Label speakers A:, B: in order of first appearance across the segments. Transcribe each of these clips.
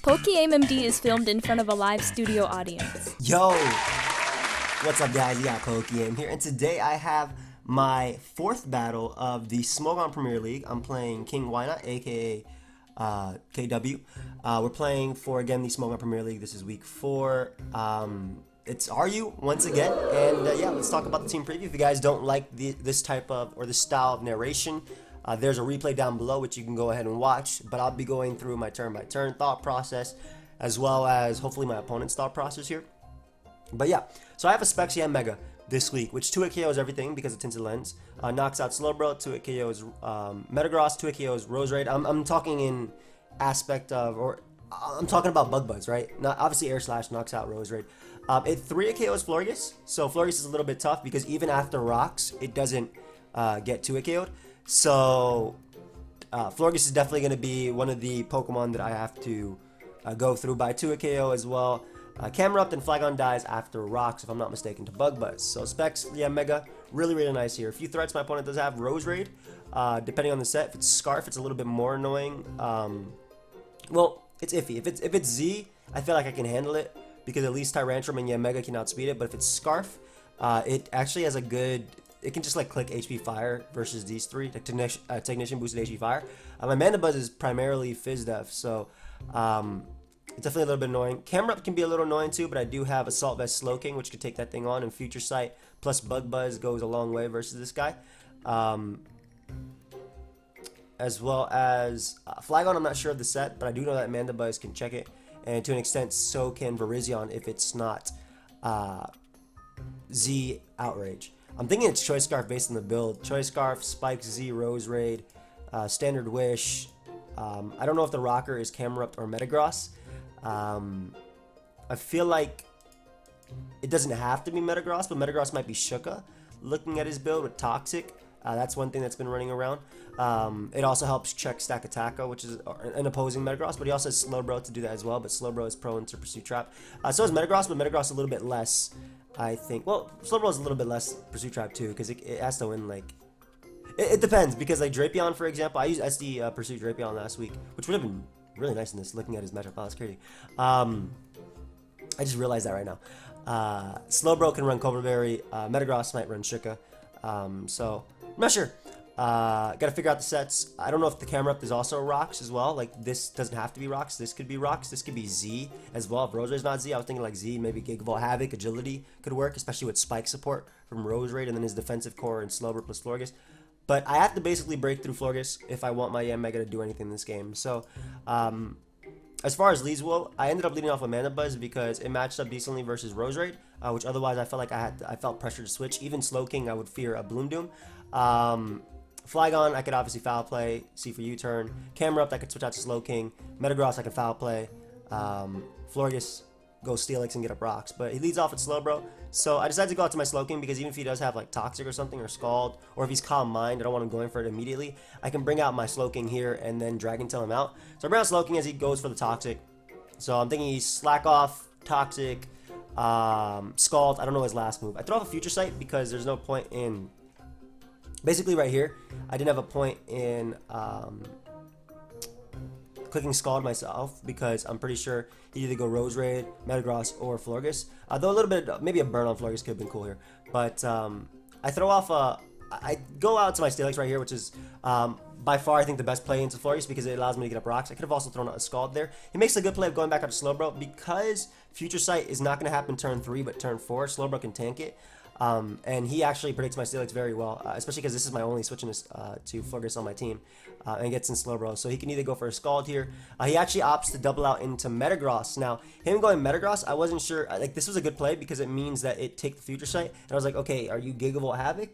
A: PokeaimMD is filmed in front of a live studio audience.
B: Yo! What's up, guys? You got PokeaimMD here, and today I have my fourth battle of the Smogon Premier League. I'm playing King Wynot, aka KW. We're playing for, again, the Smogon Premier League. This is week 4. It's RU once again, and yeah, let's talk about the team preview. If you guys don't like this type of, or this style of narration, there's a replay down below which you can go ahead and watch, but I'll be going through my turn-by-turn thought process, as well as hopefully my opponent's thought process here. But yeah, so I have a Spexia Mega this week, which 2-hit KOs everything because of Tinted Lens. Knocks out Slowbro, 2-hit KOs Metagross, 2-hit KOs Rose Raid. I'm talking in aspect of, or I'm talking about Bug Buzz, right? Not obviously Air Slash knocks out Rose Raid. It 3-hit KOs Florges, so Florges is a little bit tough because even after rocks, it doesn't get 2-hit KO'd. So Florges is definitely going to be one of the Pokemon that I have to go through by 2-hit KO as well. Camerupt and Flygon dies after rocks, if I'm not mistaken, to Bug Buzz. So Specs, yeah, Mega, really, really nice here. A few threats my opponent does have. Rose Raid, depending on the set. If it's Scarf, it's a little bit more annoying. Well, it's iffy. If it's Z, I feel like I can handle it because at least Tyrantrum and yeah, Mega can outspeed it. But if it's Scarf, it actually has a good... It can just like click HP Fire versus these three, like Technician boosted HP Fire. My Mana Buzz is primarily Fizz Def, so it's definitely a little bit annoying. Camerupt can be a little annoying too, but I do have Assault Vest Slowking, which could take that thing on, and Future Sight plus Bug Buzz goes a long way versus this guy. As well as Flygon, I'm not sure of the set, but I do know that Manda Buzz can check it, and to an extent, so can Virizion if it's not Z Outrage. I'm thinking it's Choice Scarf based on the build. Choice Scarf, Spike Z, Rose Raid, Standard Wish. I don't know if the rocker is Camerupt or Metagross. I feel like it doesn't have to be Metagross, but Metagross might be Shuka. Looking at his build with Toxic, that's one thing that's been running around. It also helps check Stack Attacka, which is an opposing Metagross, but he also has Slowbro to do that as well, but Slowbro is prone to Pursuit Trap. So is Metagross, but Metagross a little bit less, I think. Well, Slowbro is a little bit less Pursuit Trap too, because it has to win, like... It depends, because like Drapion, for example, I used SD Pursuit Drapion last week, which would have been really nice in this, looking at his matchup. Oh, that's crazy. I just realized that right now. Slowbro can run Cobra Berry, Metagross might run Shuka, so I'm not sure. Gotta figure out the sets. I don't know if the Camerupt is also Rocks as well. Like, this doesn't have to be Rocks. This could be Rocks. This could be Z as well. If Rose Raid's not Z, I was thinking like Z, maybe Gigavolt Havoc, Agility could work, especially with Spike support from Rose Raid, and then his defensive core and Slowbro plus Florges. But I have to basically break through Florges if I want my Mega to do anything in this game. So, as far as leads will, I ended up leading off with Mana Buzz because it matched up decently versus Rose Raid, which otherwise I felt like I felt pressure to switch. Even Slowking, I would fear a Bloom Doom. Flygon, I could obviously foul play, C for U-turn. Camerupt, I could switch out to Slowking. Metagross, I could foul play. Florges, go Steelix and get up rocks. But he leads off with Slowbro, so I decided to go out to my Slowking because even if he does have like Toxic or something, or Scald, or if he's Calm Mind, I don't want him going for it immediately, I can bring out my Slowking here and then Dragon Tail him out. So I bring out Slowking as he goes for the Toxic. So I'm thinking he's Slack Off, Toxic, Scald. I don't know his last move. I throw off a Future Sight because there's no point in... Basically right here, I didn't have a point in clicking Scald myself because I'm pretty sure he'd either go Rose Raid, Metagross, or Florges. Though a little bit, maybe a burn on Florges could have been cool here. But I throw off I go out to my Steelix right here, which is by far I think the best play into Florges because it allows me to get up rocks. I could have also thrown out a Scald there. He makes a good play of going back out to Slowbro because Future Sight is not going to happen turn 3 but turn 4. Slowbro can tank it. And he actually predicts my Steelix very well, especially because this is my only switching to Florges on my team, and gets in Slowbro. So he can either go for a Scald here. He actually opts to double out into Metagross. Now, him going Metagross, I wasn't sure. Like, this was a good play because it means that it take the Future Sight. And I was like, okay, are you Gigavolt Havoc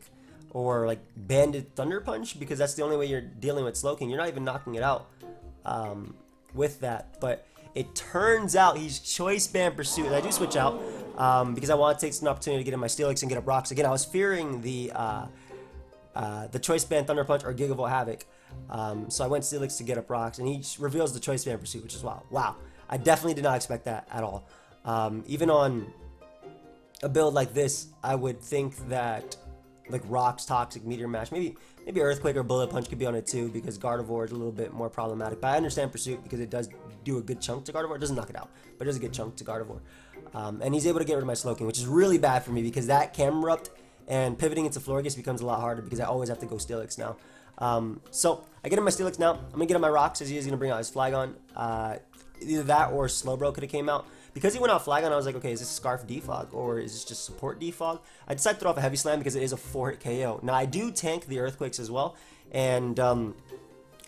B: or like Banded Thunder Punch? Because that's the only way you're dealing with Slowking. You're not even knocking it out with that. But it turns out he's Choice Band Pursuit. And I do switch out because I want to take an opportunity to get in my Steelix and get up rocks. Again, I was fearing the Choice Band Thunder Punch or Gigavolt Havoc. So I went Steelix to get up rocks, and he reveals the Choice Band Pursuit, which is wow. Wow. I definitely did not expect that at all. Even on a build like this, I would think that like Rocks, Toxic, Meteor Mash. Maybe Earthquake or Bullet Punch could be on it too, because Gardevoir is a little bit more problematic. But I understand Pursuit because it does do a good chunk to Gardevoir. It doesn't knock it out, but it does a good chunk to Gardevoir. And he's able to get rid of my Slowking, which is really bad for me because that Camerupt and pivoting into Florges becomes a lot harder because I always have to go Steelix now. So I get him my Steelix now. I'm gonna get him my Rocks as he is gonna bring out his Flygon. Either that or Slowbro could have came out. Because he went out Flygon, I was like, okay, is this Scarf Defog or is this just support Defog? I decided to throw off a Heavy Slam because it is a 4-hit KO. Now I do tank the Earthquakes as well, and I'm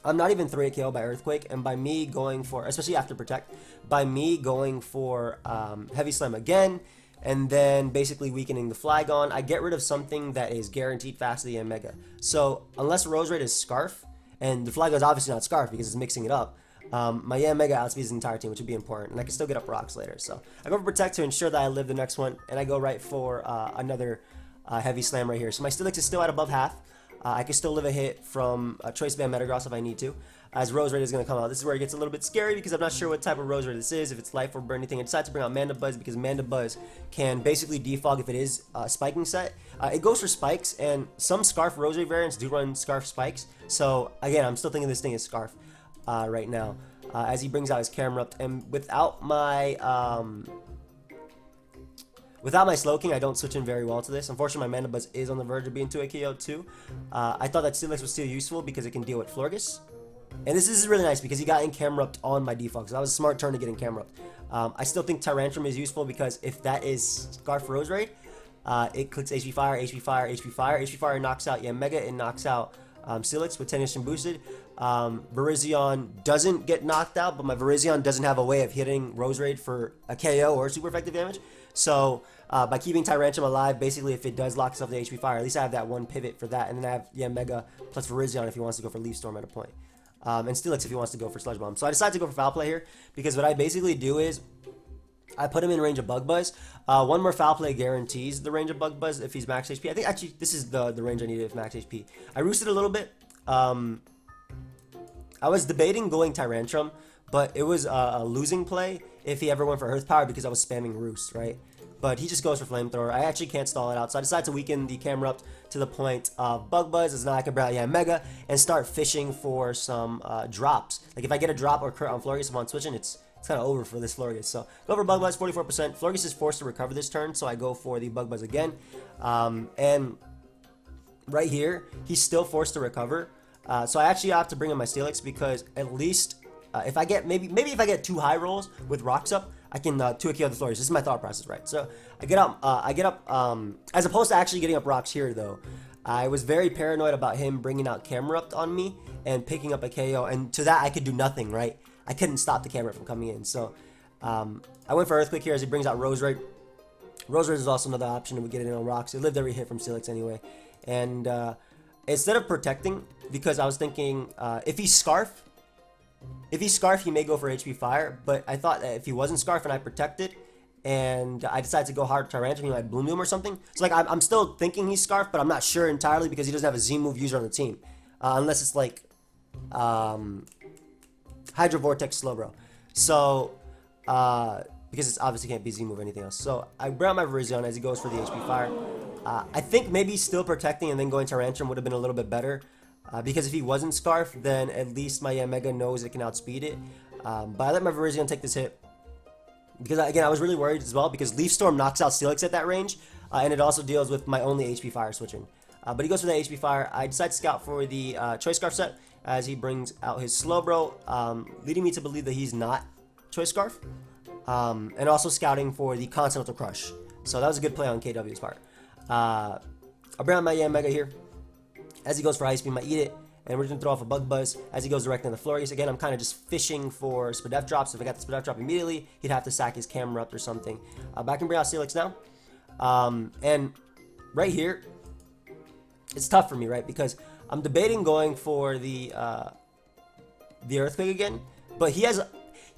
B: not even 3-hit KO by Earthquake, and by me going for, especially after Protect, by me going for Heavy Slam again, and then basically weakening the Flygon, I get rid of something that is guaranteed fast to the Mega. So unless Roserade is Scarf, and the Flygon is obviously not Scarf because it's mixing it up, my Mega outspeeds the entire team, which would be important, and I can still get up Rocks later. So I go for Protect to ensure that I live the next one, and I go right for another Heavy Slam right here. So my Steelix is still at above half. I can still live a hit from Choice Band Metagross if I need to, as Roserade is going to come out. This is where it gets a little bit scary because I'm not sure what type of Roserade this is, if it's Life Orb or anything. I decided to bring out Mandibuzz because Mandibuzz can basically defog if it is Spiking set. It goes for Spikes, and some Scarf Roserade variants do run Scarf Spikes. So again, I'm still thinking this thing is Scarf right now. As he brings out his Camerupt, and without my Slowking, I don't switch in very well to this. Unfortunately, my Mandibuzz is on the verge of being 2-hit KO too. I thought that Steelix was still useful because it can deal with Florges. And this is really nice because he got in Camerupt on my defog, so that was a smart turn to get in Camerupt. I still think Tyrantrum is useful because if that is Scarf Roserade, it clicks HP Fire, HP Fire, HP Fire. HP Fire knocks out Mega, it knocks out Steelix with 10 and boosted. Virizion doesn't get knocked out, but my Virizion doesn't have a way of hitting Roserade for a KO or super effective damage. So by keeping Tyrantrum alive, basically if it does lock itself to HP Fire, at least I have that one pivot for that, and then I have Mega plus Virizion if he wants to go for Leaf Storm at a point. And Steelix if he wants to go for Sludge Bomb. So I decided to go for Foul Play here because what I basically do is I put him in range of Bug Buzz. One more Foul Play guarantees the range of Bug Buzz if he's max HP. I think actually this is the range I needed if max HP. I roosted a little bit. I was debating going Tyrantrum, but it was a losing play if he ever went for Earth Power because I was spamming Roost, right? But he just goes for Flamethrower. I actually can't stall it out, so I decided to weaken the Camerupt to the point of Bug Buzz, as now I can bring out Mega and start fishing for some drops. Like if I get a drop or crit on Florges if I'm switching, it's kind of over for this Florges. So go for Bug Buzz, 44%. Florges is forced to recover this turn, so I go for the Bug Buzz again. And right here, he's still forced to recover. So I actually opt to bring in my Steelix because at least if I get maybe if I get 2 high rolls with Rocks up, I can 2-hit KO the Florges. This is my thought process, right? So I get up as opposed to actually getting up Rocks here though. I was very paranoid about him bringing out Camerupt on me and picking up a KO, and to that I could do nothing, right? I couldn't stop the Camerupt from coming in. So I went for Earthquake here as he brings out Roserade. Roserade is also another option, and we get it in on Rocks. It lived every hit from Steelix anyway, and instead of protecting, because I was thinking if he's Scarf, he may go for HP Fire, but I thought that if he wasn't Scarf and I protected, and I decided to go hard Tyrantrum, he might Bloom Doom or something. So like I'm still thinking he's Scarf, but I'm not sure entirely because he doesn't have a Z move user on the team, unless it's like Hydro Vortex Slowbro. So because it's obviously can't be Z move or anything else. So I bring out my Virizion as he goes for the HP Fire. I think maybe still protecting and then going Tyrantrum would have been a little bit better. Because if he wasn't Scarf, then at least my Mega knows it can outspeed it. But I let my Virizion take this hit. Because, again, I was really worried as well, because Leaf Storm knocks out Steelix at that range. And it also deals with my only HP Fire switching. But he goes for that HP Fire. I decide to scout for the Choice Scarf set as he brings out his Slowbro, leading me to believe that he's not Choice Scarf. And also scouting for the Continental Crush. So that was a good play on KW's part. I'll bring out my Mega here. As he goes for Ice Beam, I eat it, and we're going to throw off a Bug Buzz as he goes directly on the Florges. Again, I'm kind of just fishing for Spadef drops. If I got the Spadef drop immediately, he'd have to sack his Camerupt or something. But I can bring out Steelix now. And right here, it's tough for me, right? Because I'm debating going for the Earthquake again, but he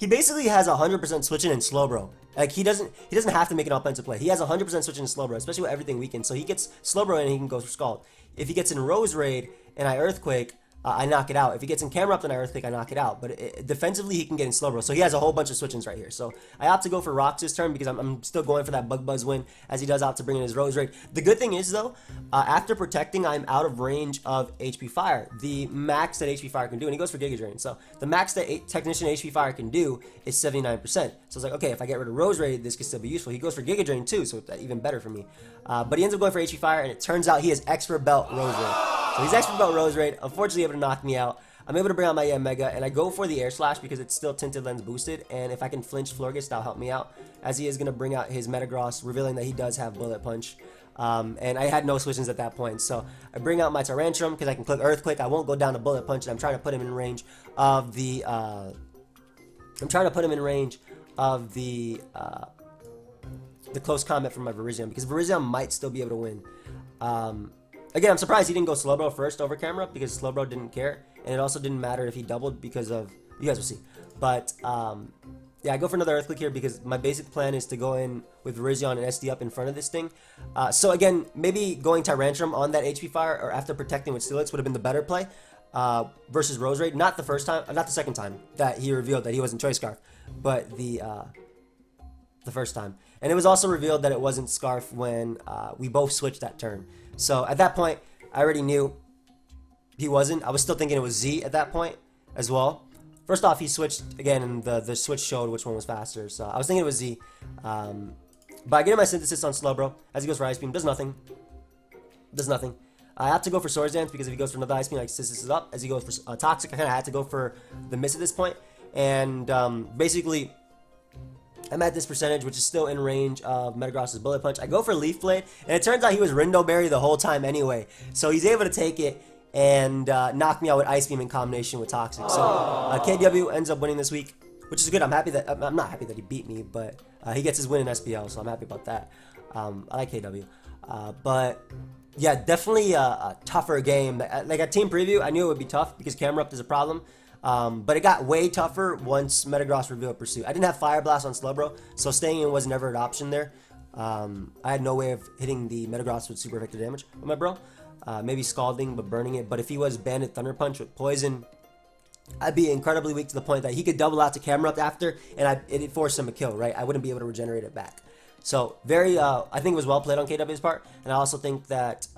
B: basically has 100% switching in Slowbro. Like he doesn't have to make an offensive play. He has 100% switching in Slowbro, especially with everything weakened. So he gets Slowbro and he can go for Scald. If he gets in Roserade and I Earthquake, I knock it out. If he gets in camera up, then I earthquake, I knock it out. But defensively, he can get in slow bro. So he has a whole bunch of switch-ins right here. So I opt to go for rocks this turn because I'm still going for that bug buzz win, as he does opt to bring in his rose raid. The good thing is though, after protecting, I'm out of range of HP fire, the max that HP fire can do, and he goes for Giga Drain. So the max that Technician HP fire can do is 79%. So it's like, okay, if I get rid of rose raid, this could still be useful. He goes for Giga Drain too, so that's even better for me. But he ends up going for HP fire, and it turns out he has expert belt rose raid. So he's expert belt rose raid, unfortunately able to knock me out. I'm able to bring out my Mega, and I go for the air slash because it's still tinted lens boosted, and if I can flinch Florges, that'll help me out, as he is going to bring out his Metagross, revealing that he does have bullet punch. And I had no switch-ins at that point, so I bring out my Tyrantrum because I can click Earthquake. I won't go down to bullet punch, and I'm trying to put him in range of the close combat from my Virizion, because Virizion might still be able to win. Again, I'm surprised he didn't go Slowbro first over camera because Slowbro didn't care, and it also didn't matter if he doubled because of, you guys will see. But yeah, I go for another Earthquake here because my basic plan is to go in with Virizion and SD up in front of this thing. So again, maybe going Tyrantrum on that HP fire or after protecting with Steelix would have been the better play versus Rose Raid. Not the first time, not the second time that he revealed that he wasn't Choice Scarf, but the first time. And it was also revealed that it wasn't Scarf when we both switched that turn. So at that point, I already knew he wasn't. I was still thinking it was Z at that point as well. First off, he switched again, and the switch showed which one was faster. So I was thinking it was Z. But I get my Synthesis on Slowbro as he goes for Ice Beam. Does nothing. Does nothing. I have to go for Swords Dance because if he goes for another Ice Beam, like Synthesis is up. As he goes for Toxic, I kind of had to go for the miss at this point. And basically, I'm at this percentage, which is still in range of Metagross's Bullet Punch. I go for Leaf Blade, and it turns out he was Rindo Berry the whole time anyway. So he's able to take it and knock me out with Ice Beam in combination with Toxic. So KW ends up winning this week, which is good. I'm happy that I'm not happy that he beat me, but he gets his win in SPL, so I'm happy about that. I like KW, but yeah, definitely a tougher game. Like at Team Preview, I knew it would be tough because camera up is a problem. But it got way tougher once Metagross revealed Pursuit. I didn't have Fire Blast on Slowbro, so staying in was never an option there. I had no way of hitting the Metagross with super effective damage with my bro. Maybe Scalding, but burning it. But if he was Bandit Thunder Punch with Poison, I'd be incredibly weak to the point that he could double out to camera up after, and it'd force him a kill, right? I wouldn't be able to regenerate it back. So very, I think it was well played on KW's part, and I also think that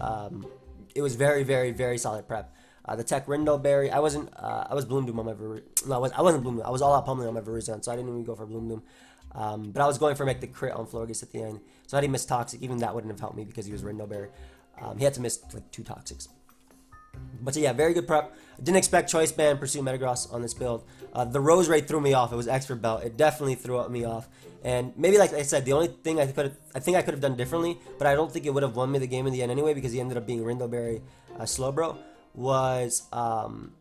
B: it was very, very, very solid prep. The Tech Rindo Berry, I was Bloom Doom on my I wasn't Bloom Doom. I was all out pummeling on my Virizion, so I didn't even go for Bloom Doom. But I was going for the crit on Florges at the end. So had he missed Toxic, even that wouldn't have helped me because he was Rindo Berry. He had to miss like 2 Toxics. But yeah, very good prep. Didn't expect Choice Band, Pursue Metagross on this build. The Rose Raid threw me off. It was expert belt. It definitely threw me off. And maybe, like I said, the only thing I think I could have done differently, but I don't think it would have won me the game in the end anyway because he ended up being Rindo Berry Slowbro, was on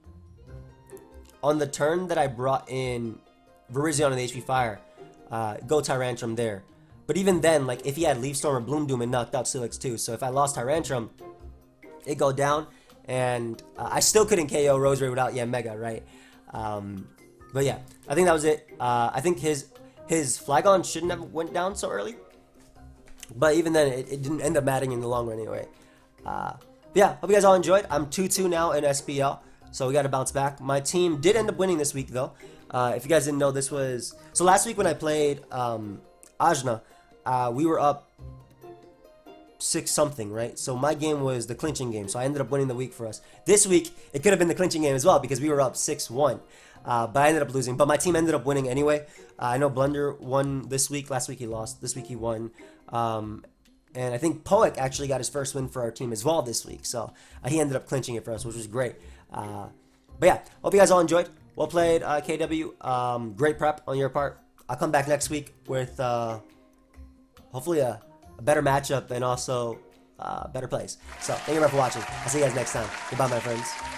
B: the turn that I brought in Virizion and HP Fire, go Tyrantrum there. But even then, like if he had Leaf Storm or Bloom Doom, and knocked out Steelix too. So if I lost Tyrantrum, it'd go down, and I still couldn't KO Rose Raid without Mega, right? But yeah, I think that was it. I think his Flygon shouldn't have went down so early, but even then, it didn't end up mattering in the long run anyway. Yeah, hope you guys all enjoyed. I'm 2-2 now in SPL, so we got to bounce back. My team did end up winning this week, though. If you guys didn't know, this was... So last week when I played Ajna, we were up 6-something, right? So my game was the clinching game, so I ended up winning the week for us. This week, it could have been the clinching game as well because we were up 6-1. But I ended up losing. But my team ended up winning anyway. I know Blunder won this week. Last week he lost. This week he won. And I think Poek actually got his first win for our team as well this week. So he ended up clinching it for us, which was great. But yeah, hope you guys all enjoyed. Well played, KW. Great prep on your part. I'll come back next week with hopefully a better matchup and also better plays. So thank you very much for watching. I'll see you guys next time. Goodbye, my friends.